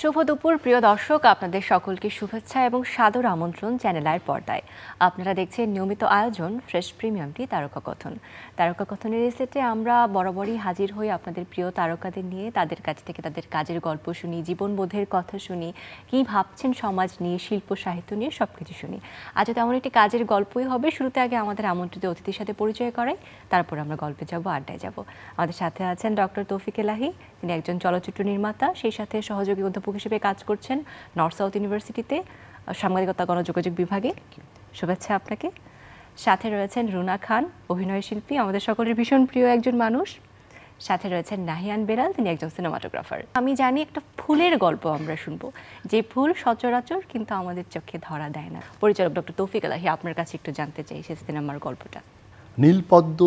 শুভ দুপুর প্রিয় দর্শক, আপনাদের সকলকে শুভেচ্ছা এবং সাদর আমন্ত্রণ চ্যানেল আইয়ের পর্দায়। আপনারা দেখছেন নিয়মিত আয়োজন ফ্রেশ প্রিমিয়ামটি তারকা কথন। তারকা কথনের এই সেটে আমরা বরাবরই হাজির হই আপনাদের প্রিয় তারকাদের নিয়ে, তাদের কাছ থেকে তাদের কাজের গল্প শুনি, জীবনবোধের কথা শুনি, কী ভাবছেন সমাজ নিয়ে, শিল্প সাহিত্য নিয়ে সবকিছু শুনি। আজ তেমন একটি কাজের গল্পই হবে। শুরুতে আগে আমাদের আমন্ত্রিত অতিথির সাথে পরিচয় করাই, তারপর আমরা গল্পে যাব, আড্ডায় যাব। আমাদের সাথে আছেন ডক্টর তৌফিক এলাহি, তিনি একজন চলচ্চিত্র নির্মাতা, সেই সাথে সহযোগী অধ্যাপক হিসেবে কাজ করছেন নর্থ সাউথ ইউনিভার্সিটিতে সাংবাদিকতা গণযোগাযোগ বিভাগে। শুভেচ্ছা আপনাকে। সাথে রয়েছেন রুনা খান, অভিনয় শিল্পী, আমাদের সকলের ভীষণ প্রিয় একজন মানুষ। সাথে রয়েছেন নাহিয়ান বেলাল, তিনি একজন সিনেমাটোগ্রাফার। আমি জানি একটা ফুলের গল্প আমরা শুনবো, যে ফুল সচরাচর কিন্তু আমাদের চোখে ধরা দেয় না। পরিচালক ডক্টর তৌফিক এলাহি, আপনার কাছে একটু জানতে চাই সেই সিনেমার গল্পটা। নীলপদ্ম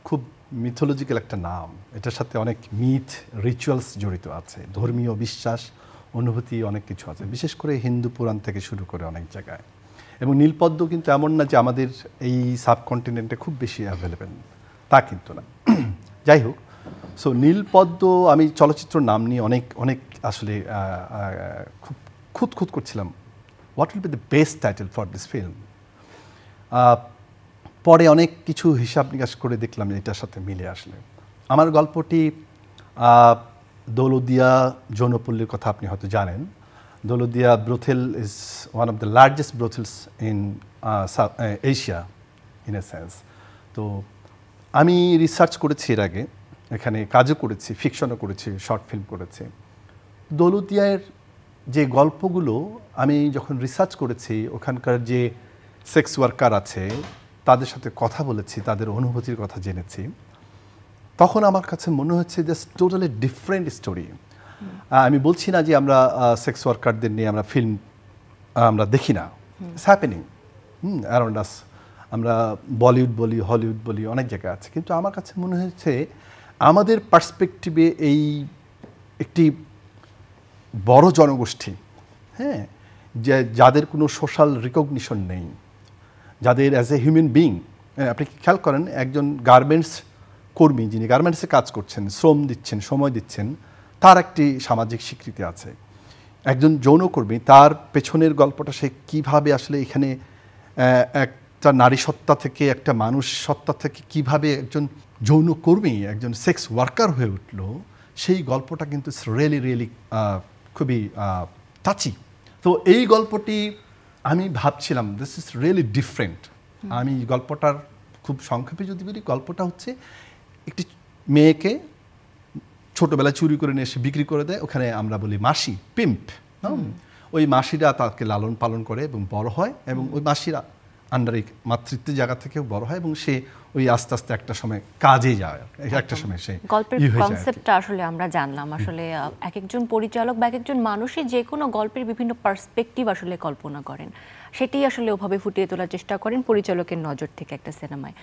খুব মিথোলজিক্যাল একটা নাম। এটার সাথে অনেক মিথ, রিচুয়ালস জড়িত আছে, ধর্মীয় বিশ্বাস, অনুভূতি, অনেক কিছু আছে, বিশেষ করে হিন্দু পুরাণ থেকে শুরু করে অনেক জায়গায়। এবং নীলপদ্ম কিন্তু এমন না যে আমাদের এই সাবকন্টিনেন্টে খুব বেশি অ্যাভেলেবেল, তা কিন্তু না। যাই হোক, সো নীলপদ্ম, আমি চলচ্চিত্র নাম নিয়ে অনেক আসলে খুব খুঁত করছিলাম, what will be the best title for this film. পরে অনেক কিছু হিসাব নিকাশ করে দেখলাম এটার সাথে মিলে আসলে। আমার গল্পটি দৌলতদিয়া যৌনপল্লীর কথা আপনি হয়তো জানেন। Daulatdia brothel is one of the largest brothels in Asia in a sense. তো আমি রিসার্চ করেছি এর আগে, এখানে কাজও করেছি, ফিকশনও করেছি, শর্ট ফিল্ম করেছি। দৌলতদিয়ার যে গল্পগুলো আমি যখন রিসার্চ করেছি, ওখানকার যে সেক্স ওয়ার্কার আছে তাদের সাথে কথা বলেছি, তাদের অনুভূতির কথা জেনেছি, তখন আমার কাছে মনে হচ্ছে জাস্ট টোটালি ডিফারেন্ট স্টোরি। আমি বলছি না যে আমরা সেক্স ওয়ার্কারদের নিয়ে আমরা ফিল্ম আমরা দেখি না, ইটস হ্যাপেনিং অ্যারাউন্ড আস। আমরা বলিউড বলি, হলিউড বলি, অনেক জায়গায় আছে, কিন্তু আমার কাছে মনে হয়েছে আমাদের পার্সপেক্টিভে এই একটি বড় জনগোষ্ঠী, হ্যাঁ, যাদের কোনো সোশ্যাল রিকগনিশন নেই, যাদের অ্যাজ এ হিউম্যান বিং, আপনি খেয়াল করেন একজন গার্মেন্টস কর্মী যিনি গার্মেন্টসে কাজ করছেন, শ্রম দিচ্ছেন, সময় দিচ্ছেন, তার একটি সামাজিক স্বীকৃতি আছে। একজন যৌনকর্মী, তার পেছনের গল্পটা সে কীভাবে আসলে এখানে একটা নারী সত্তা থেকে, একটা মানুষ সত্তা থেকে কীভাবে একজন যৌনকর্মী, একজন সেক্স ওয়ার্কার হয়ে উঠল, সেই গল্পটা কিন্তু রিয়েলি খুবই টাচি। তো এই গল্পটি আমি ভাবছিলাম দিস ইজ রিয়েলি ডিফারেন্ট। আমি গল্পটার খুব সংক্ষেপে যদি বলি, গল্পটা হচ্ছে একটি মেয়েকে ছোটোবেলায় চুরি করে নিয়ে এসে বিক্রি করে দেয়, ওখানে আমরা বলি মাসি, পিম্প। ওই মাসিরা তাকে লালন পালন করে এবং বড় হয়, এবং ওই মাসিরা আন্ডারে মাতৃত্বের জায়গা থেকেও বড় হয়, এবং সে ওই আস্তে আস্তে একটা সময় কাজে যায়, একটা সময় সে গল্পের কনসেপ্টটা আসলে আমরা জানলাম। আসলে এক একজন পরিচালক বা এক একজন মানুষই যে কোনো গল্পের বিভিন্ন পার্সপেক্টিভ আসলে কল্পনা করেন, সেটাই আসলে ওভাবে ফুটিয়ে তোলার চেষ্টা করেন পরিচালকের নজর থেকে একটা সিনেমায়।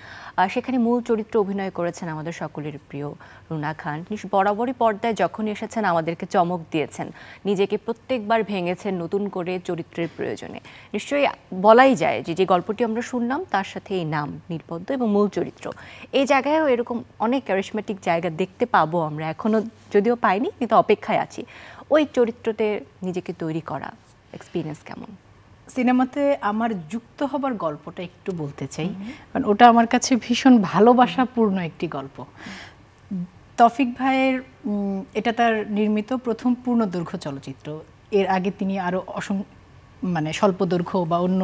সেখানে মূল চরিত্র অভিনয় করেছেন আমাদের সকলের প্রিয় রুনা খান। তিনি বরাবরই পর্দায় যখনই এসেছেন আমাদেরকে চমক দিয়েছেন, নিজেকে প্রত্যেকবার ভেঙেছেন নতুন করে চরিত্রের প্রয়োজনে। নিশ্চয়ই বলাই যায় যে গল্পটি আমরা শুনলাম তার সাথে এই নাম নীলপদ্ম এবং মূল চরিত্র, এই জায়গায়ও এরকম অনেক ক্যারিশমেটিক জায়গা দেখতে পাবো আমরা, এখনও যদিও পাইনি কিন্তু অপেক্ষায় আছি। ওই চরিত্রতে নিজেকে তৈরি করা এক্সপিরিয়েন্স কেমন? সিনেমাতে আমার যুক্ত হবার গল্পটা একটু বলতে চাই, কারণ ওটা আমার কাছে ভীষণ ভালোবাসাপূর্ণ একটি গল্প। তৌফিক ভাইয়ের এটা তার নির্মিত প্রথম পূর্ণদৈর্ঘ্য চলচ্চিত্র। এর আগে তিনি আরও স্বল্পদৈর্ঘ্য বা অন্য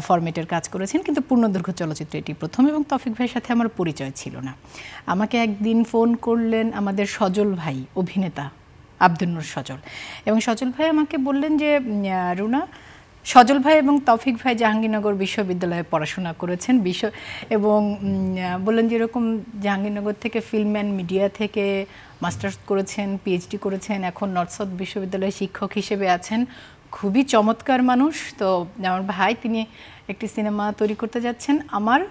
ফরম্যাটের কাজ করেছেন, কিন্তু পূর্ণদৈর্ঘ্য চলচ্চিত্র এটি প্রথম। এবং তৌফিক ভাইয়ের সাথে আমার পরিচয় ছিল না। আমাকে একদিন ফোন করলেন আমাদের সজল ভাই, অভিনেতা আব্দুল নূর সজল, এবং সজল ভাই আমাকে বললেন যে রুনা, সজল ভাই এবং তৌফিক ভাই জাহাঙ্গীরনগর বিশ্ববিদ্যালয়ে পড়াশোনা করেছেন এবং বললেন যে এরকম জাহাঙ্গীরনগর থেকে ফিল্ম অ্যান্ড মিডিয়া থেকে মাস্টার্স করেছেন, পিএইচডি করেছেন, এখন নর্থ সাউথ বিশ্ববিদ্যালয়ে শিক্ষক হিসেবে আছেন, খুবই চমৎকার মানুষ। তো আমার ভাই তিনি একটি সিনেমা তৈরি করতে যাচ্ছেন, আমার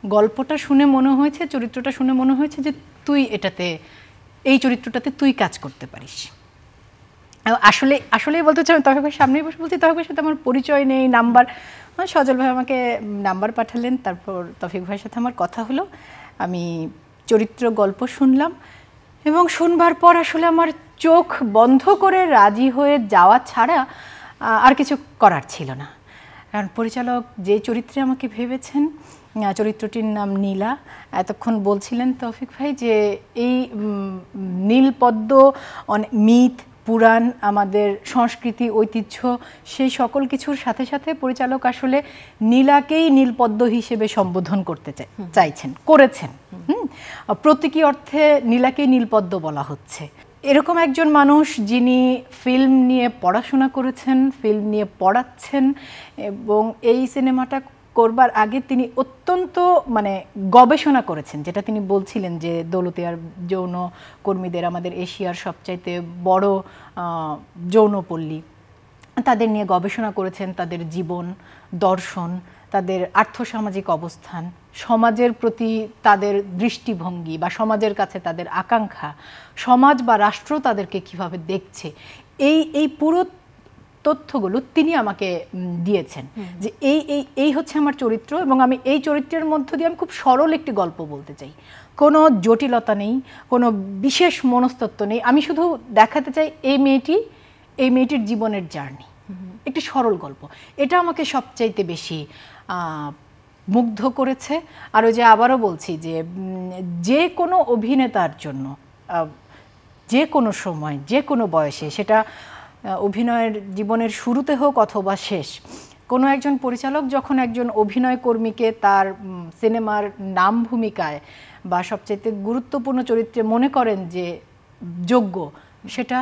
গল্পটা শুনে মনে হয়েছে, চরিত্রটা শুনে মনে হয়েছে যে তুই এই চরিত্রটাতে তুই কাজ করতে পারিস। আসলেই বলতে চাই, তৌফিক ভাই সামনেই বসে বলছি, তৌফিক ভাইয়ের সাথে আমার পরিচয় নেই, নাম্বার, সজল ভাই আমাকে নাম্বার পাঠালেন, তারপর তৌফিক ভাইয়ের সাথে আমার কথা হলো, আমি চরিত্র গল্প শুনলাম, এবং শুনবার পর আসলে আমার চোখ বন্ধ করে রাজি হয়ে যাওয়া ছাড়া আর কিছু করার ছিল না। কারণ পরিচালক যে চরিত্রে আমাকে ভেবেছেন, চরিত্রটির নাম নীলা। এতক্ষণ বলছিলেন তৌফিক ভাই যে এই নীলপদ্ম অনেক মিথ, পুরাণ, আমাদের সংস্কৃতি, ঐতিহ্য, সেই সকল কিছুর সাথে সাথে পরিচালক আসলে নীলাকেই নীলপদ্ম হিসেবে সম্বোধন করতে করেছেন। প্রতীকী অর্থে নীলাকেই নীলপদ্ম বলা হচ্ছে। এরকম একজন মানুষ যিনি ফিল্ম নিয়ে পড়াশোনা করেছেন, ফিল্ম নিয়ে পড়াচ্ছেন, এবং এই সিনেমাটা করবার আগে তিনি অত্যন্ত গবেষণা করেছেন, যেটা তিনি বলছিলেন যে দৌলতদিয়ার যৌন কর্মীদের আমাদের এশিয়ার সবচাইতে বড় যৌনপল্লী, তাদের নিয়ে গবেষণা করেছেন, তাদের জীবন দর্শন, তাদের আর্থসামাজিক অবস্থান, সমাজের প্রতি তাদের দৃষ্টিভঙ্গি বা সমাজের কাছে তাদের আকাঙ্ক্ষা, সমাজ বা রাষ্ট্র তাদেরকে কিভাবে দেখছে, এই পুরো তথ্যগুলো তিনি আমাকে দিয়েছেন যে এই হচ্ছে আমার চরিত্র, এবং আমি এই চরিত্রের মধ্য দিয়ে আমি খুব সরল একটি গল্প বলতে চাই। কোনো জটিলতা নেই, কোনো বিশেষ মনস্তত্ত্ব নেই। আমি শুধু দেখাতে চাই এই মেয়েটির জীবনের জার্নি, একটি সরল গল্প। এটা আমাকে সবচাইতে বেশি মুগ্ধ করেছে। আর ওই যে আবারও বলছি যে কোনো অভিনেতার জন্য যে কোনো সময়, যে কোনো বয়সে, সেটা অভিনয়ের জীবনের শুরুতে হোক অথবা শেষ, কোনো একজন পরিচালক যখন একজন অভিনয় কর্মীকে তার সিনেমার নাম ভূমিকায় বা সবচেয়ে গুরুত্বপূর্ণ চরিত্রে মনে করেন যে যোগ্য, সেটা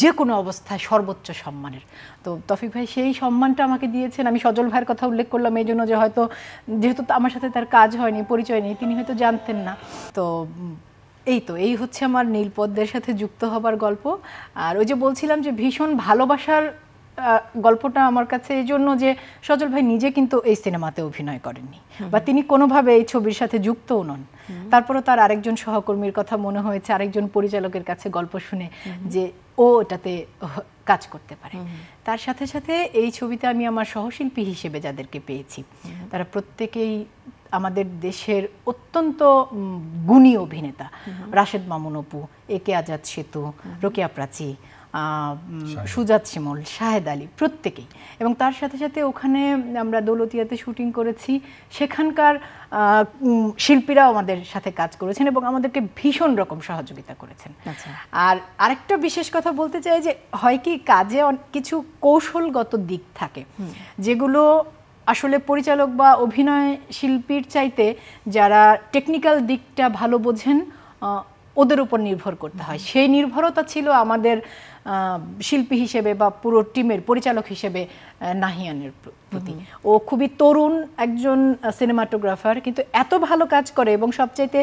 যে কোনো অবস্থায় সর্বোচ্চ সম্মানের। তো তৌফিক ভাই সেই সম্মানটা আমাকে দিয়েছেন। আমি সজল ভাইয়ের কথা উল্লেখ করলাম এই জন্য যে হয়তো যেহেতু আমার সাথে তার কাজ হয়নি, পরিচয় নেই, তিনি হয়তো জানতেন না। তো এই হচ্ছে আমার নীলপদ্মের সাথে যুক্ত হবার গল্প। আর ওই যে বলছিলাম যে ভীষণ ভালোবাসার গল্পটা আমার কাছে এই জন্য যে সজল ভাই নিজে কিন্তু এই সিনেমাতে অভিনয় করেননি, বা তিনি কোনোভাবে এই ছবির সাথে যুক্তও নন। তারপরও তার আরেকজন সহকর্মীর কথা মনে হয়েছে, আরেকজন পরিচালকের কাছে গল্প শুনে, যে ও এটাতে কাজ করতে পারে। তার সাথে সাথে এই ছবিতে আমি আমার সহশিল্পী হিসেবে যাদেরকে পেয়েছি, তারা প্রত্যেকেই আমাদের দেশের অত্যন্ত গুণী অভিনেতা। রাশেদ মামুন অপু, একে আজাদ সেতু, রোকেয়া প্রাচী, সুজাত শিমুল, শাহেদ আলী, প্রত্যেকেই। এবং তার সাথে সাথে ওখানে আমরা দৌলতদিয়াতে শুটিং করেছি, সেখানকার শিল্পীরাও আমাদের সাথে কাজ করেছেন এবং আমাদেরকে ভীষণ রকম সহযোগিতা করেছেন। আর আরেকটা বিশেষ কথা বলতে চাই যে হয় কি, কাজে কিছু কৌশলগত দিক থাকে যেগুলো আসলে পরিচালক বা অভিনয় শিল্পীর চাইতে যারা টেকনিক্যাল দিকটা ভালো বোঝেন ওদের উপর নির্ভর করতে হয়। সেই নির্ভরতা ছিল আমাদের শিল্পী হিসেবে বা পুরো টিমের পরিচালক হিসেবে নাহিয়ানের প্রতি। ও খুবই তরুণ একজন সিনেমাটোগ্রাফার, কিন্তু এত ভালো কাজ করে এবং সবচাইতে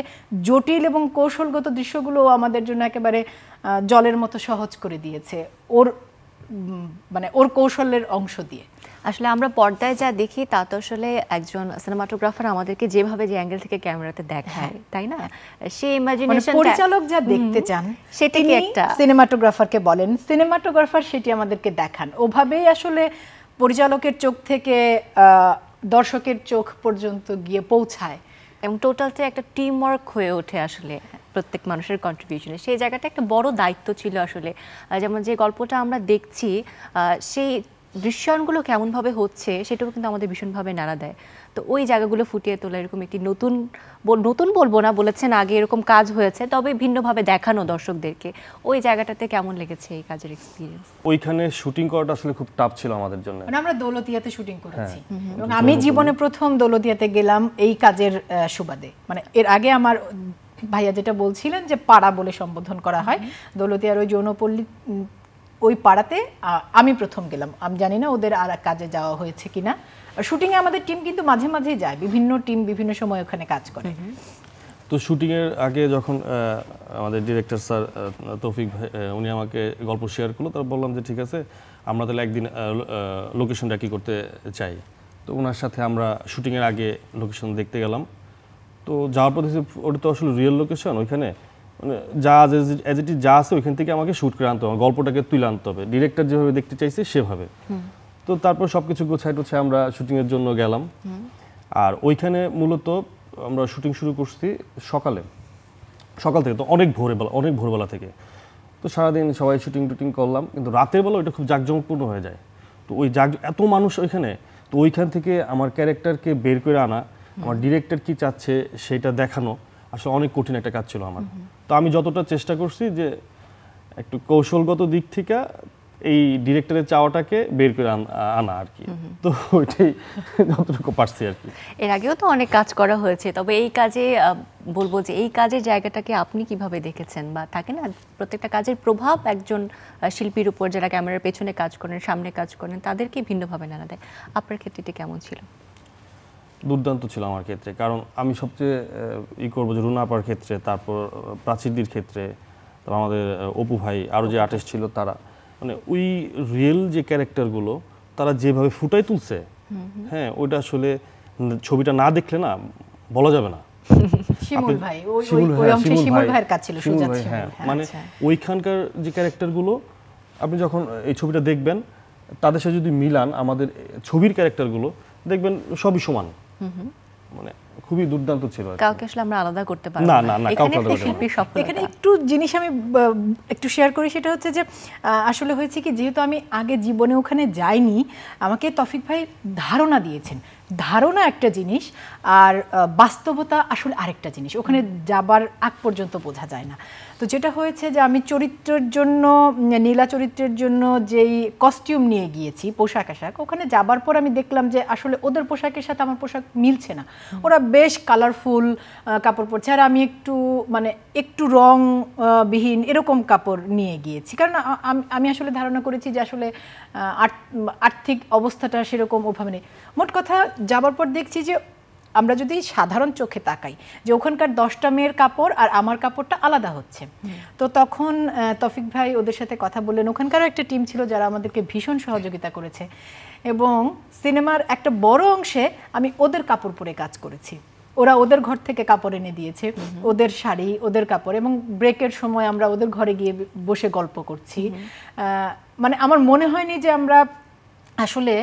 জটিল এবং কৌশলগত দৃশ্যগুলো আমাদের জন্য একেবারে জলের মতো সহজ করে দিয়েছে ওর কৌশলের অংশ দিয়ে। আসলে আমরা পর্দায় যা দেখি তা তো আসলে একজন সিনেমাটোগ্রাফার আমাদেরকে যেভাবে যে অ্যাঙ্গেল থেকে ক্যামেরাতে দেখায়, তাই না? সেই ইমাজিনেশন পরিচালক যা দেখতে চান সেটা কি একটা সিনেমাটোগ্রাফারকে বলেন, সিনেমাটোগ্রাফার সেটি আমাদেরকে দেখান। ওভাবেই আসলে পরিচালকের চোখ থেকে দর্শকের চোখ পর্যন্ত গিয়ে পৌঁছায় এবং টোটালটা একটা টিম ওয়ার্ক হয়ে ওঠে আসলে প্রত্যেক মানুষের কন্ট্রিবিউশনে। সেই জায়গাটা একটা বড় দায়িত্ব ছিল আসলে। যেমন যে গল্পটা আমরা দেখছি, সেই দৃশ্যায়নগুলো কেমনভাবে হচ্ছে সেটাও কিন্তু আমাদের ভীষণভাবে নাড়া দেয়। তো ওই জায়গাগুলো ফুটিয়ে তোলা, এরকম একটি নতুন বলবো না, বলেছেন আগে এরকম কাজ হয়েছে, তবে ভিন্নভাবে দেখানো দর্শকদেরকে, ওই জায়গাটাতে কেমন লেগেছে এই কাজের এক্সপিরিয়েন্স? ওইখানে শুটিং করাটা আসলে খুব টাফ ছিল আমাদের জন্য। আমরা দৌলতদিয়াতে শুটিং করেছি এবং আমি জীবনে প্রথম দৌলতদিয়াতে গেলাম এই কাজের সুবাদে। এর আগে আমার ভাইয়া যেটা বলছিলেন যে পাড়া বলে সম্বোধন করা হয়, দৌলতদিয়ার ওই যৌনপল্লী ওই পাড়াতে আমি প্রথম গেলাম। আমি জানি না ওদের আর কাজে যাওয়া হয়েছে কিনা। শুটিংয়ে আমাদের টিম কিন্তু মাঝে মাঝে যায়, বিভিন্ন টিম বিভিন্ন সময় ওখানে কাজ করে। তো শুটিংয়ের আগে যখন আমাদের ডিরেক্টর স্যার তৌফিক ভাই উনি আমাকে গল্প শেয়ার করলো, তারপর বললাম যে ঠিক আছে, আমরা তাহলে একদিন লোকেশনটা কি করতে চাই। তো ওনার সাথে আমরা শুটিংয়ের আগে লোকেশন দেখতে গেলাম। তো যাওয়ার পর দেখছি ওটা তো আসলে রিয়েল লোকেশন, ওইখানে যা অ্যাজ ইট ইজ যা আছে ওইখান থেকে আমাকে শ্যুট করে আনতে হবে, গল্পটাকে তুলে আনতে হবে ডিরেক্টর যেভাবে দেখতে চাইছে সেভাবে। তো তারপর সব কিছু গোছায় টোছায় আমরা শুটিংয়ের জন্য গেলাম। আর ওইখানে মূলত আমরা শুটিং শুরু করছি সকাল থেকে, তো অনেক ভোরবেলা থেকে। তো সারাদিন সবাই শুটিং টুটিং করলাম, কিন্তু রাতের বেলা ওইটা খুব জাঁকজমকপূর্ণ হয়ে যায়। তো ওই এত মানুষ ওইখানে, তো ওইখান থেকে আমার ক্যারেক্টারকে বের করে আনা, আমার ডিরেক্টর কি চাচ্ছে সেটা দেখানো আসলে অনেক কঠিন একটা কাজ ছিল আমার। তো আমি যতটা চেষ্টা করছি যে একটু কৌশলগত দিক থেকে এই ডিরেক্টরের চাওয়াটাকে বের করে আনা আর কি। তো ওইটাই যতটুকু পারছি আর কি। এর আগেও তো অনেক কাজ করা হয়েছে, তবে এই কাজে বলবো যে এই কাজের জায়গাটাকে আপনি কিভাবে দেখেছেন, বা থাকে না প্রত্যেকটা কাজের প্রভাব একজন শিল্পীর উপর, যারা ক্যামেরার পেছনে কাজ করেন, সামনে কাজ করেন, তাদেরকে ভিন্নভাবে নানা দেয়। আপনার ক্ষেত্রে এটি কেমন ছিল? দুর্দান্ত ছিল আমার ক্ষেত্রে, কারণ আমি সবচেয়ে করবো যে রুনা আপার ক্ষেত্রে, তারপর প্রাচীরদির ক্ষেত্রে, তারপর আমাদের অপু ভাই, আরও যে আর্টিস্ট ছিল তারা, মানে ওই রিয়েল যে ক্যারেক্টারগুলো তারা যেভাবে ফুটাই তুলছে, হ্যাঁ ওইটা আসলে ছবিটা না দেখলে না বলা যাবে না। শিমুল ভাই, ওই অংশে শিমুল ভাইয়ের কাজ ছিল, সুজাত শিমুল। হ্যাঁ, মানে ওইখানকার যে ক্যারেক্টারগুলো আপনি যখন এই ছবিটা দেখবেন তাদের সাথে যদি মিলান আমাদের ছবির ক্যারেক্টারগুলো, দেখবেন সবই সমান। মানে খুবই দুর্দান্ত ছিল। কাউকে আসলে আমরা আলাদা করতে পারবো না, না, না, এখানে কাউকে আলাদা একটা শিল্পীর সফলতা। এখানে একটু জিনিস আমি একটু শেয়ার করি, সেটা হচ্ছে যে আসলে হয়েছে কি, যেহেতু আমি আগে জীবনে ওখানে যাইনি, আমাকে তৌফিক ভাই ধারণা দিয়েছেন। ধারণা একটা জিনিস, আর বাস্তবতা আসলে আরেকটা জিনিস। ওখানে যাবার আগ পর্যন্ত বোঝা যায় না। তো যেটা হয়েছে যে আমি চরিত্রের জন্য, নীলা চরিত্রের জন্য যেই কস্টিউম নিয়ে গিয়েছি, পোশাক আশাক, ওখানে যাবার পর আমি দেখলাম যে আসলে ওদের পোশাকের সাথে আমার পোশাক মিলছে না। ওরা বেশ কালারফুল কাপড় পরছে, আর আমি একটু রং বিহীন এরকম কাপড় নিয়ে গিয়েছি। কারণ আমি আসলে ধারণা করেছি যে আসলে আর্থিক অবস্থাটা সেরকম ওভাবে নেই। মোট কথা, যাবার পর দেখছি যে আমরা যদি সাধারণ চোখে তাকাই যে ওখানকার 10টা মেয়ের কাপড় আর আমার কাপড়টা আলাদা হচ্ছে। তো তখন তৌফিক ভাই ওদের সাথে কথা বললেন। ওখানকারও একটা টিম ছিল যারা আমাদেরকে ভীষণ সহযোগিতা করেছে, এবং সিনেমার একটা বড় অংশে আমি ওদের কাপড় পরে কাজ করেছি। ওরা ওদের ঘর থেকে কাপড় এনে দিয়েছে, ওদের শাড়ি, ওদের কাপড়, এবং ব্রেকের সময় আমরা ওদের ঘরে গিয়ে বসে গল্প করছি। মানে আমার মনে হয়নি যে আমরা আসলে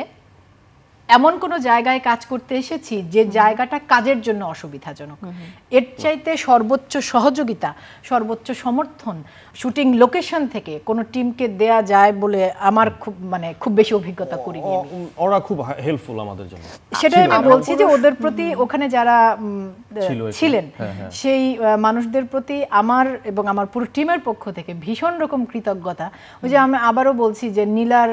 এমন কোনো জায়গায় কাজ করতে এসেছি যে জায়গাটা কাজের জন্য অসুবিধাজনক। এর চাইতে সর্বোচ্চ সহযোগিতা, সর্বোচ্চ সমর্থন শুটিং লোকেশন থেকে কোনো টিমকে দেয়া যায় বলে আমার খুব বেশি অভিজ্ঞতা করিনি। ওরা খুব হেল্পফুল আমাদের জন্য, সেটাই আমি বলছি যে ওদের প্রতি ওখানে যারা ছিলেন সেই মানুষদের প্রতি আমার এবং আমার পুরো টিমের পক্ষ থেকে ভীষণ রকম কৃতজ্ঞতা। ওই যে আমি আবারও বলছি যে নীলার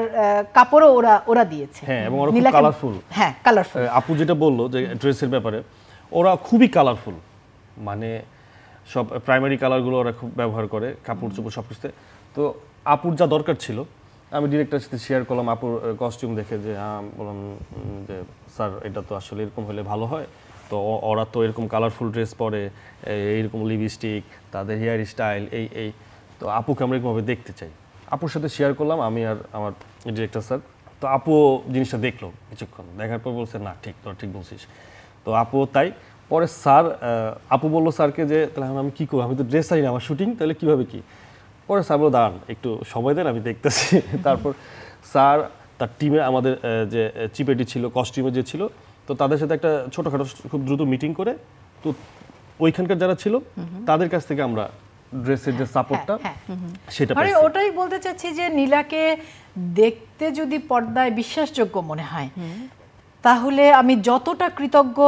কাপড়ও ওরা দিয়েছে। হ্যাঁ, এবং ওরা খুব কালারফুল। হ্যাঁ, কালারফুল। আপু যেটা বললো যে ড্রেসের ব্যাপারে, ওরা খুবই কালারফুল, মানে সব প্রাইমারি কালারগুলো ওরা খুব ব্যবহার করে কাপড় চোপড় সব কিছুতে। তো আপুর যা দরকার ছিল আমি ডিরেক্টরের সাথে শেয়ার করলাম আপুর কস্টিউম দেখে, যে বললাম যে স্যার এটা তো আসলে এরকম হলে ভালো হয়। তো ওরা তো এরকম কালারফুল ড্রেস পরে, এইরকম লিপস্টিক, তাদের হেয়ার স্টাইল, এই তো আপুকে আমরা এরকমভাবে দেখতে চাই। আপুর সাথে শেয়ার করলাম আমি আর আমার ডিরেক্টর স্যার। তো আপু জিনিসটা দেখলো কিছুক্ষণ, দেখার পর বলছে না ঠিক, তোরা ঠিক বলছিস। তো আপু তাই পরে স্যার, আপু বললো স্যারকে যে তাহলে আমি কী করবো, আমি তো ড্রেস চাই না, আমার শুটিং, তাহলে কীভাবে কী? পরে স্যার বললো দাঁড়ান একটু সময় দেন, আমি দেখতেছি। তারপর স্যার তার টিমে আমাদের যে চিপেটি ছিল, কস্টিউমে যে ছিল, তো তাদের সাথে একটা ছোটোখাটো খুব দ্রুত মিটিং করে, তো ওইখানকার যারা ছিল তাদের কাছ থেকে আমরা ড্রেসের যে সাপোর্টটা সেটা পাইছি। ওটাই বলতে চাচ্ছি যে নীলাকে দেখতে যদি পর্দায় বিশ্বাসযোগ্য মনে হয়, তাহলে আমি যতটা কৃতজ্ঞ,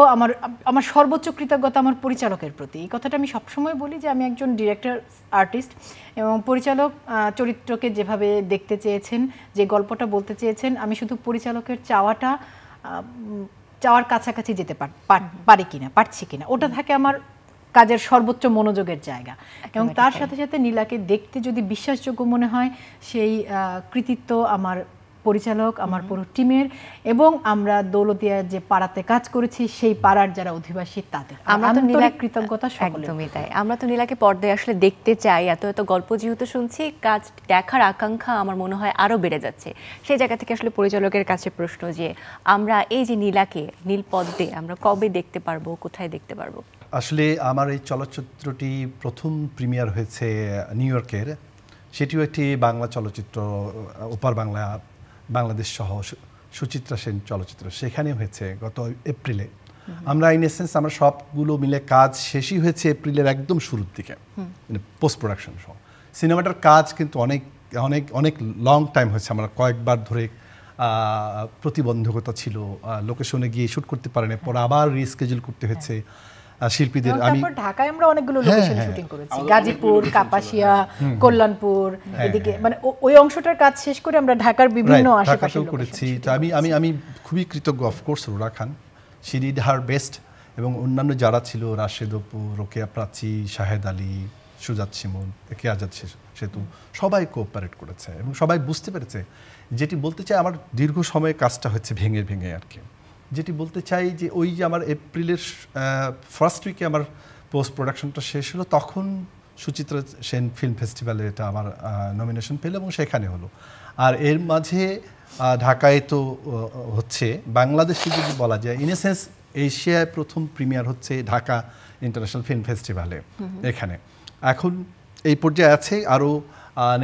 আমার সর্বোচ্চ কৃতজ্ঞতা আমার পরিচালকের প্রতি। এই কথাটা আমি সবসময় বলি যে আমি একজন ডিরেক্টর আর্টিস্ট, এবং পরিচালক চরিত্রকে যেভাবে দেখতে চেয়েছেন, যে গল্পটা বলতে চেয়েছেন, আমি শুধু পরিচালকের চাওয়ার কাছাকাছি যেতে পারছি কিনা, ওটা থাকে আমার কাজের সর্বোচ্চ মনোযোগের জায়গা। এবং তার সাথে সাথে নীলাকে দেখতে যদি বিশ্বাসযোগ্য মনে হয়, সেই কৃতিত্ব আমার পরিচালক, আমার পুরো টিমের, এবং আমরা দৌলতদিয়া যে পাড়াতে কাজ করেছি সেই পাড়ার যারা অধিবাসী তাদের আমরা তো নীলাকে কৃতজ্ঞতা সকলের। একদমই তাই, আমরা তো নীলাকে পর্দায় আসলে দেখতে চাই। এত গল্প যেহেতু শুনছি, কাজ দেখার আকাঙ্ক্ষা আমার মনে হয় আরও বেড়ে যাচ্ছে। সেই জায়গা থেকে আসলে পরিচালকের কাছে প্রশ্ন যে আমরা এই যে নীলাকে নীল পদ্মে আমরা কবে দেখতে পারবো, কোথায় দেখতে পারবো? আসলে আমার এই চলচ্চিত্রটি প্রথম প্রিমিয়ার হয়েছে নিউ ইয়র্কের। সেটিও একটি বাংলা চলচ্চিত্র, ওপার বাংলাদেশ সহ সুচিত্রা সেন চলচ্চিত্র, সেখানে হয়েছে গত এপ্রিলে। আমরা ইন এসেন্স আমরা সবগুলো মিলে কাজ শেষই হয়েছে এপ্রিলের একদম শুরুর দিকে, মানে পোস্ট প্রোডাকশন সহ। সিনেমাটার কাজ কিন্তু অনেক অনেক অনেক লং টাইম হয়েছে। আমরা কয়েকবার ধরে প্রতিবন্ধকতা ছিল, লোকেশনে গিয়ে শ্যুট করতে পারেনি, পরে আবার রিস্কেজুল করতে হয়েছে শিল্পীদের। আমি তারপর ঢাকায় আমরা অনেকগুলো লোকেশন শুটিং করেছি, গাজীপুর, কাপাসিয়া, কল্যাণপুর, এদিকে মানে ওই অংশটার কাজ শেষ করে আমরা ঢাকার বিভিন্ন আশেপাশে করেছি। তো আমি খুবই কৃতজ্ঞ of course Runa Khan, she did her best, এবং অন্যান্য যারা ছিল, রাশেদ অপু, রোকেয়া প্রাচী, শাহেদ আলী, সুজাত শিমুল, কে আজাদ সেতু, সবাই কোঅপারেট করেছে এবং সবাই বুঝতে পেরেছে। যেটি বলতে চাই, আমার দীর্ঘ সময়ে কাজটা হচ্ছে ভেঙে ভেঙে আর কি। যেটি বলতে চাই যে ওই যে আমার এপ্রিলের ফার্স্ট উইকে আমার পোস্ট প্রোডাকশনটা শেষ হলো, তখন সুচিত্রা সেন ফিল্ম ফেস্টিভ্যালে এটা আমার নমিনেশন পেল এবং সেখানে হলো। আর এর মাঝে ঢাকায় তো হচ্ছে, বাংলাদেশে যদি বলা যায় ইন এ সেন্স এশিয়ায় প্রথম প্রিমিয়ার হচ্ছে ঢাকা ইন্টারন্যাশনাল ফিল্ম ফেস্টিভ্যালে এখানে। এখন এই পর্যায়ে আছে, আরও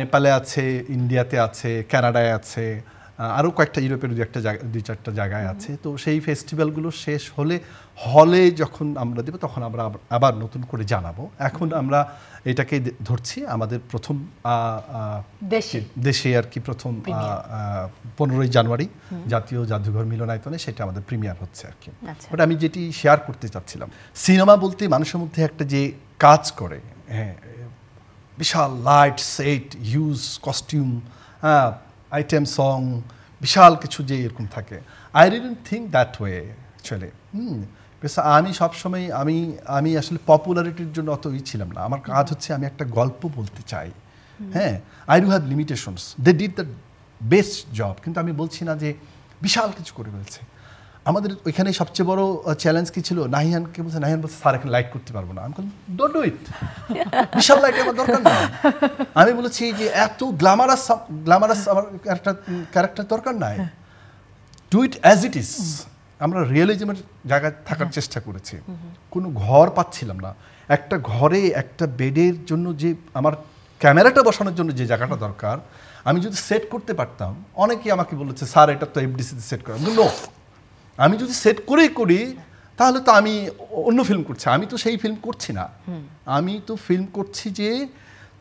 নেপালে আছে, ইন্ডিয়াতে আছে, কানাডায় আছে, আরও কয়েকটা ইউরোপের দুই চারটা জায়গায় আছে। তো সেই ফেস্টিভ্যালগুলো শেষ হলে হলে যখন আমরা দেবো তখন আমরা আবার নতুন করে জানাবো। এখন আমরা এটাকে ধরছি আমাদের প্রথম দেশে আর কি, প্রথম 15ই জানুয়ারি জাতীয় জাদুঘর মিলনায়তনে সেটা আমাদের প্রিমিয়ার হচ্ছে আর কি। বাট আমি যেটি শেয়ার করতে চাচ্ছিলাম, সিনেমা বলতে মানুষের মধ্যে একটা যে কাজ করে, হ্যাঁ, বিশাল light set, huge costume, item song, বিশাল কিছু যে এরকম থাকে। I didn't think that way actually. আমি সবসময় আমি আসলে পপুলারিটির জন্য অত ছিলাম না। আমার কাজ হচ্ছে আমি একটা গল্প বলতে চাই। হ্যাঁ, I do have limitations, they did the best job, কিন্তু আমি বলছি না যে বিশাল কিছু করে ফেলছে। আমাদের ওইখানে সবচেয়ে বড় চ্যালেঞ্জ কি ছিল, নাহিয়ানকে বলছে, নাহিয়ান বলছে স্যার এখানে লাইট করতে পারবো না। আমি বললাম ডোন্ট ডু ইট, বিশাল লাইট আমার দরকার নাই। আমি বলেছি যে এত গ্ল্যামারাস আমার ক্যারেক্টার দরকার নাই, do it as it is. আমরা রিয়েলিজমের জায়গায় থাকার চেষ্টা করেছি। কোনো ঘর পাচ্ছিলাম না, একটা ঘরে একটা বেডের জন্য যে আমার ক্যামেরাটা বসানোর জন্য যে জায়গাটা দরকার, আমি যদি সেট করতে পারতাম। অনেকেই আমাকে বলেছে স্যার এটা তো এফডিসিতে সেট করা। নো, আমি যদি সেট করেই করি তাহলে তো আমি অন্য ফিল্ম করছি। আমি তো সেই ফিল্ম করছি না, আমি তো ফিল্ম করছি যে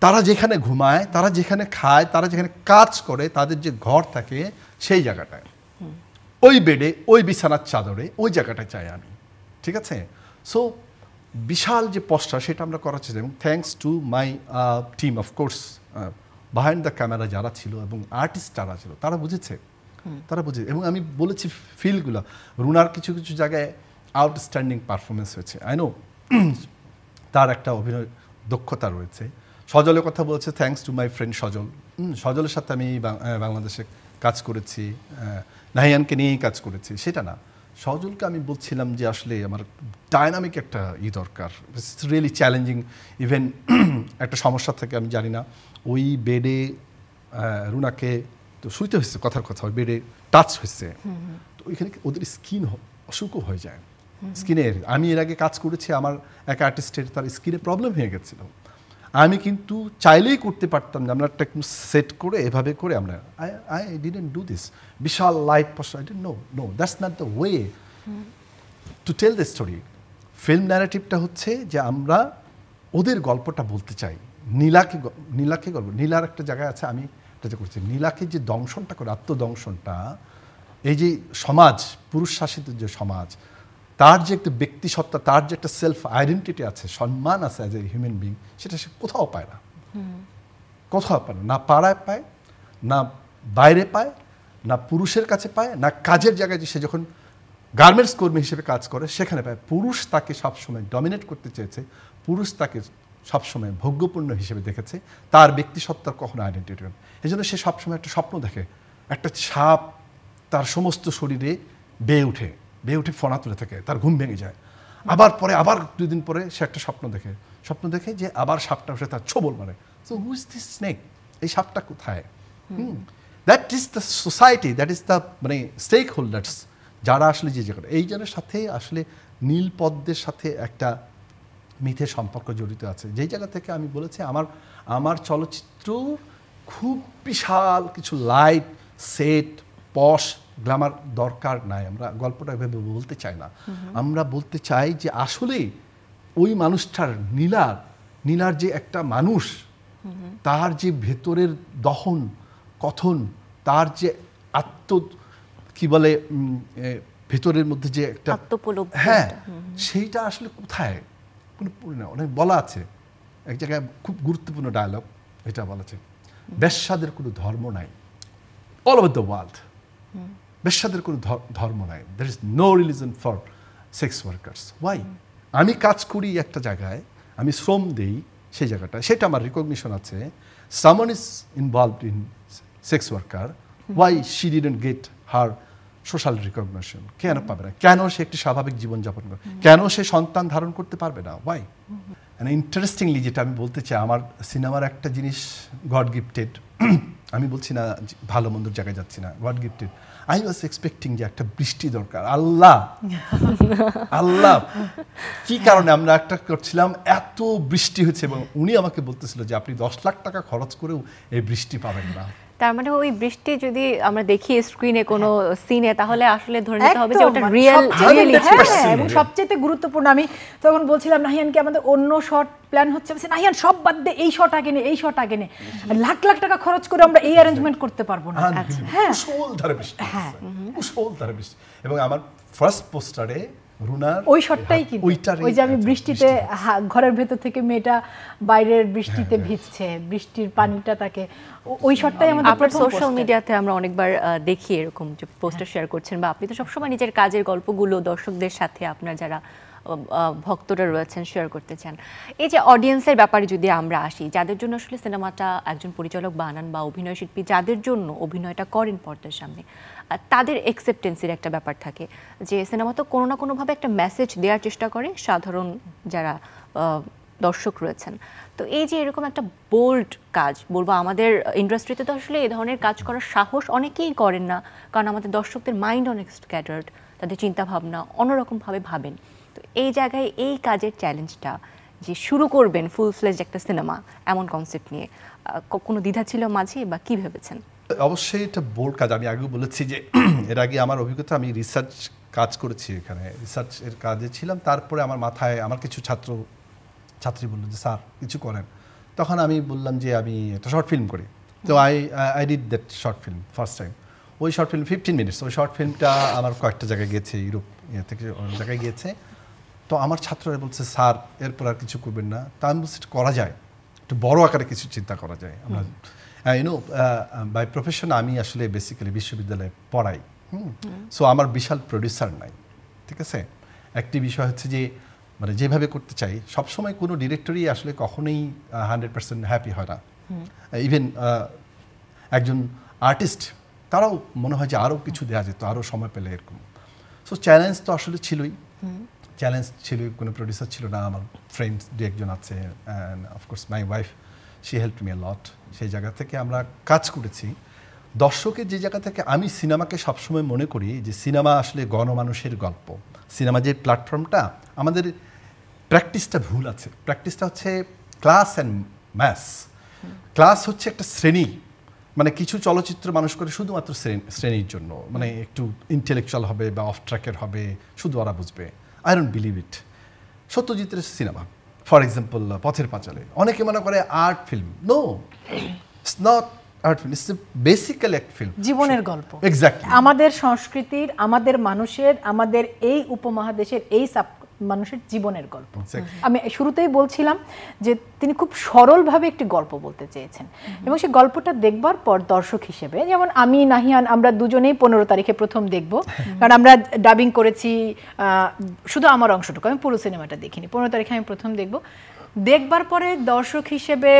তারা যেখানে ঘুমায়, তারা যেখানে খায়, তারা যেখানে কাজ করে, তাদের যে ঘর থাকে সেই জায়গাটায়, ওই বেডে, ওই বিছানার চাদরে, ওই জায়গাটায় চাই আমি। ঠিক আছে? সো বিশাল যে পোস্টার সেটা আমরা করার চেষ্টা, এবং thanks to my team of course, behind the camera যারা ছিল এবং আর্টিস্ট যারা ছিল, তারা বুঝেছে। এবং আমি বলেছি ফিলগুলো, রুনার কিছু কিছু জায়গায় আউটস্ট্যান্ডিং পারফরমেন্স হয়েছে। আই নো তার একটা অভিনয় দক্ষতা রয়েছে। সজলের কথা বলছে, থ্যাঙ্কস টু মাই ফ্রেন্ড সজল। সজলের সাথে আমি বাংলাদেশে কাজ করেছি, নাহিয়ানকে নিয়েই কাজ করেছি, সেটা না। সজলকে আমি বলছিলাম যে আসলে আমার ডায়নামিক একটা দরকার, ইটস রিয়েলি চ্যালেঞ্জিং। ইভেন একটা সমস্যা থেকে আমি জানি না, ওই বেডে রুনাকে তো শুইতে হয়েছে, কথার কথা, ওই বেডে টাচ হয়েছে, তো ওইখানে ওদের স্কিন অসুখও হয়ে যায়। স্কিনের আমি এর আগে কাজ করেছি, আমার এক আর্টিস্টের তার স্কিনে প্রবলেম হয়ে গেছিলো। আমি কিন্তু চাইলেই করতে পারতাম যে আমরা একটা সেট করে এভাবে করে আমরা আই ডিডন্ট ডু দিস, বিশাল light poster, I didn't know, that's not the way to tell the story. Film ন্যারেটিভটা হচ্ছে যে আমরা ওদের গল্পটা বলতে চাই। নীলাকে গল্প, নীলার একটা জায়গায় আছে, আমি এটা করছি, নীলাকে যে দংশনটা করে, আত্মদংশনটা, এই যে সমাজ, পুরুষ শাসিত যে সমাজ, তার যে একটা ব্যক্তিসত্তা, তার যে একটা সেলফ আইডেন্টিটি আছে, সম্মান আছে অ্যাজ এ হিউম্যান বিং, সেটা সে কোথাও পায় না, না পাড়ায় পায়, না বাইরে পায়, না পুরুষের কাছে পায়, না কাজের জায়গায় যে সে যখন গার্মেন্টস কর্মী হিসেবে কাজ করে সেখানে পায়। পুরুষ তাকে সবসময় ডমিনেট করতে চেয়েছে, পুরুষ তাকে সবসময় ভোগ্যপূর্ণ হিসেবে দেখেছে, তার ব্যক্তিসত্তার কখনো আইডেন্টিটি নেই। এই জন্য সে সবসময় একটা স্বপ্ন দেখে, একটা সাপ তার সমস্ত শরীরে বেয়ে উঠে ফনা তুলে থাকে, তার ঘুম ভেঙে যায়। আবার 2 দিন পরে সে একটা স্বপ্ন দেখে যে আবার সাপটা উঠে তার ছোবল মারে। So who is this snake? এই সাপটা কোথায়? That is the society, that is the মানে স্টেক হোল্ডার্স, যারা আসলে যে জায়গাটা, এই জনের সাথে আসলে নীলপদ্মের সাথে একটা মিথের সম্পর্ক জড়িত আছে। যেই জায়গা থেকে আমি বলেছি আমার চলচ্চিত্র খুব বিশাল কিছু লাইট সেট পশ গ্ল্যামার দরকার নাই। আমরা গল্পটা এভাবে বলতে চাই না, আমরা বলতে চাই যে আসলে ওই মানুষটার নীলার যে একটা মানুষ, তার যে ভেতরের দহন কথন, তার যে কি বলে ভেতরের মধ্যে যে একটা আত্মোপলব্ধি, হ্যাঁ, সেইটা আসলে কোথায় অনেক বলা আছে। এক জায়গায় খুব গুরুত্বপূর্ণ ডায়লগ এটা বলা আছে, বেশ্যাদের কোনো ধর্ম নাই, অল ওভার দ্য ওয়ার্ল্ড বেশ্যাদের কোনো ধর্ম নাই, there is no religion for sex workers. Why? আমি কাজ করি একটা জায়গায়, আমি শ্রম দেই সেই জায়গাটা, সেটা আমার রিকগনিশন আছে। Someone is involved in sex worker, why she didn't gate her social recognition? কেন পাবে না? কেন সে একটি স্বাভাবিক জীবনযাপন করে? কেন সে সন্তান ধারণ করতে পারবে না? ওয়াই? ইন্টারেস্টিংলি যেটা আমি বলতে চাই, আমার সিনেমার একটা জিনিস গড গিফটেড, আমি বলছি না ভালো মন্দর জায়গায় যাচ্ছি না, god gifted. I was expecting যে একটা বৃষ্টি দরকার। আল্লাহ আল্লাহ কি কারণে আমরা একটা করছিলাম, এত বৃষ্টি হচ্ছে, এবং উনি আমাকে বলতেছিল যে আপনি 10 লাখ টাকা খরচ করেও এই বৃষ্টি পাবেন না। তার মানে ওই বৃষ্টি যদি আমরা দেখি স্ক্রিনে কোনো সিনে, তাহলে আসলে ধরে নিতে হবে যে ওটা রিয়েল। এবং সবচেয়ে গুরুত্বপূর্ণ, আমি তখন বলছিলাম নাহিয়ানকে আমাদের অন্য শট প্ল্যান হচ্ছে, নাহিয়ান সব বাদ দে, এই শট আগে নে, এই শট আগে নে, লাখ লাখ টাকা খরচ করে আমরা এই অ্যারেঞ্জমেন্ট করতে পারবো না। হ্যাঁ, মুষলধারে বৃষ্টি, মুষলধারে বৃষ্টি। এবং আমার ফার্স্ট পোস্টারে রুনার ওই শটটাই কিন্তু ওই যে আমি বৃষ্টিতে ঘরের ভেতর থেকে মেয়েটা বাইরের বৃষ্টিতে ভিজছে, বৃষ্টির পানিটা তাকে, ওই শটটাই আমাদের আপনার সোশ্যাল মিডিয়াতে আমরা অনেকবার দেখি এরকম যে পোস্টার শেয়ার করছেন, বা আপনি তো সবসময় নিজের কাজের গল্পগুলো দর্শকদের সাথে আপনার যারা ভক্তরা রয়েছেন শেয়ার করতে চান। এই যে অডিয়েন্সের ব্যাপারে যদি আমরা আসি, যাদের জন্য আসলে সিনেমাটা একজন পরিচালক বানান বা অভিনয় শিল্পী যাদের জন্য অভিনয়টা করেন পর্দার সামনে, তাদের অ্যাকসেপ্টেন্সের একটা ব্যাপার থাকে যে সিনেমা তো কোনো না কোনোভাবে একটা মেসেজ দেওয়ার চেষ্টা করে সাধারণ যারা দর্শক রয়েছেন। তো এই যে এরকম একটা বোল্ড কাজ, বলবো আমাদের ইন্ডাস্ট্রিতে তো আসলে এই ধরনের কাজ করার সাহস অনেকেই করেন না, কারণ আমাদের দর্শকদের মাইন্ড অনেক স্ক্যাটার্ড, তাদের চিন্তাভাবনা অন্যরকমভাবে ভাবেন। তো এই জায়গায় এই কাজের চ্যালেঞ্জটা যে শুরু করবেন ফুল ফ্লেজ একটা সিনেমা এমন কনসেপ্ট নিয়ে, কোনো দ্বিধা ছিল মাঝে, বা কি ভেবেছেন? অবশ্যই এটা বোল্ড কাজ। আমি আগেও বলেছি যে এর আগে আমার অভিজ্ঞতা, আমি রিসার্চ কাজ করেছি, এখানে রিসার্চের কাজে ছিলাম। তারপরে আমার মাথায় আমার কিছু ছাত্রী বললো যে স্যার কিছু করেন, তখন আমি বললাম যে আমি একটা শর্ট ফিল্ম করি। তো I did that short film first time. ওই শর্ট ফিল্ম 15 মিনিটস, ওই শর্ট ফিল্মটা আমার কয়েকটা জায়গায় গিয়েছে, ইউরোপ থেকে অনেক জায়গায় গিয়েছে। তো আমার ছাত্ররা বলছে স্যার এরপর আর কিছু করবেন না। তা আমি বলছি করা যায়, একটু বড় আকারে কিছু চিন্তা করা যায়। আমরা বাই প্রফেশন আমি আসলে বেসিক্যালি বিশ্ববিদ্যালয়ে পড়াই, সো আমার বিশাল প্রডিউসার নাই, ঠিক আছে। একটি বিষয় হচ্ছে যে মানে যেভাবে করতে চাই, সবসময় কোনো ডিরেক্টরই আসলে কখনোই 100% হ্যাপি হয় না। ইভেন একজন আর্টিস্ট, তারাও মনে হয় যে আরও কিছু দেওয়া যেত, আরও সময় পেলে এরকম। সো চ্যালেঞ্জ তো আসলে ছিলই, চ্যালেঞ্জ ছিল, কোনো প্রডিউসার ছিল না, আমার ফ্রেন্ডস দু একজন আছে, and of course my wife, she help me a lot. সেই জায়গা থেকে আমরা কাজ করেছি। দর্শকের যে জায়গা থেকে আমি সিনেমাকে সবসময় মনে করি যে সিনেমা আসলে গণমানুষের গল্প। সিনেমা যে প্ল্যাটফর্মটা, আমাদের প্র্যাকটিসটা ভুল আছে। প্র্যাকটিসটা হচ্ছে ক্লাস অ্যান্ড ম্যাথস। ক্লাস হচ্ছে একটা শ্রেণী, মানে কিছু চলচ্চিত্র মানুষ করে শুধুমাত্র শ্রেণীর জন্য, মানে একটু ইন্টেলেকচুয়াল হবে বা অফ ট্র্যাকের হবে, শুধু ওরা বুঝবে। I don't believe it. সত্যজিতের cinema for example Pather Panchali, অনেকে মনে করে art film. No, it's not art film, it's basically একটা ফিল্ম, জীবনের গল্প। এক্স্যাক্টলি আমাদের সংস্কৃতির, আমাদের মানুষের, আমাদের এই উপমহাদেশের এই মানুষের জীবনের গল্প। আমি শুরুতেই বলছিলাম যে তিনি খুব সরলভাবে একটি গল্প বলতে চেয়েছেন, এবং সেই গল্পটা দেখবার পর দর্শক হিসেবে, যেমন আমি নাহিয়ান আমরা দুজনেই 15 তারিখে প্রথম দেখব, কারণ আমরা ডাবিং করেছি শুধু আমার অংশটুকু, আমি পুরো সিনেমাটা দেখিনি। 15 তারিখে আমি প্রথম দেখব। দেখবার পরে দর্শক হিসেবে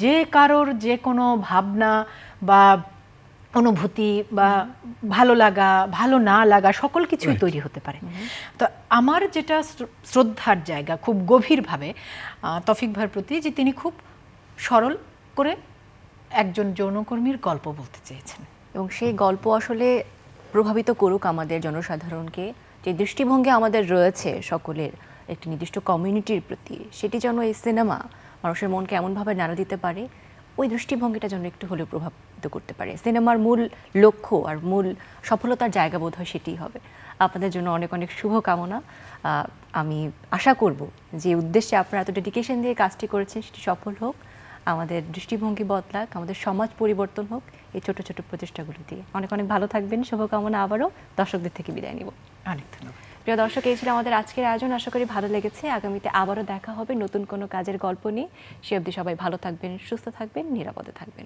যে কারোর যে কোনো ভাবনা বা অনুভূতি বা ভালো লাগা, ভালো না লাগা, সকল কিছুই তৈরি হতে পারে। তো আমার যেটা শ্রদ্ধার জায়গা খুব গভীরভাবে তৌফিক ভাইয়ের প্রতি, যে তিনি খুব সরল করে একজন যৌনকর্মীর গল্প বলতে চেয়েছেন, এবং সেই গল্প আসলে প্রভাবিত করুক আমাদের জনসাধারণকে। যে দৃষ্টিভঙ্গি আমাদের রয়েছে সকলের একটি নির্দিষ্ট কমিউনিটির প্রতি, সেটি যেন এই সিনেমা মানুষের মনকে এমনভাবে নাড়া দিতে পারে, ওই দৃষ্টিভঙ্গিটা যেন একটু হলেও প্রভাবিত করতে পারে। সিনেমার মূল লক্ষ্য আর মূল সফলতার জায়গা বোধ হয় সেটিই হবে। আপনাদের জন্য অনেক অনেক শুভকামনা। আমি আশা করব যে উদ্দেশ্যে আপনারা এত ডেডিকেশন দিয়ে কাজটি করেছেন সেটি সফল হোক। আমাদের দৃষ্টিভঙ্গি বদলাক, আমাদের সমাজ পরিবর্তন হোক এই ছোট ছোট প্রচেষ্টাগুলো দিয়ে। অনেক অনেক ভালো থাকবেন, শুভকামনা। আবারও দর্শকদের থেকে বিদায় নিব। অনেক ধন্যবাদ। প্রিয় দর্শক, এই ছিল আমাদের আজকের আয়োজন। আশা করি ভালো লেগেছে। আগামীতে আবারও দেখা হবে নতুন কোনো কাজের গল্প নিয়ে। সে অবধি সবাই ভালো থাকবেন, সুস্থ থাকবেন, নিরাপদে থাকবেন।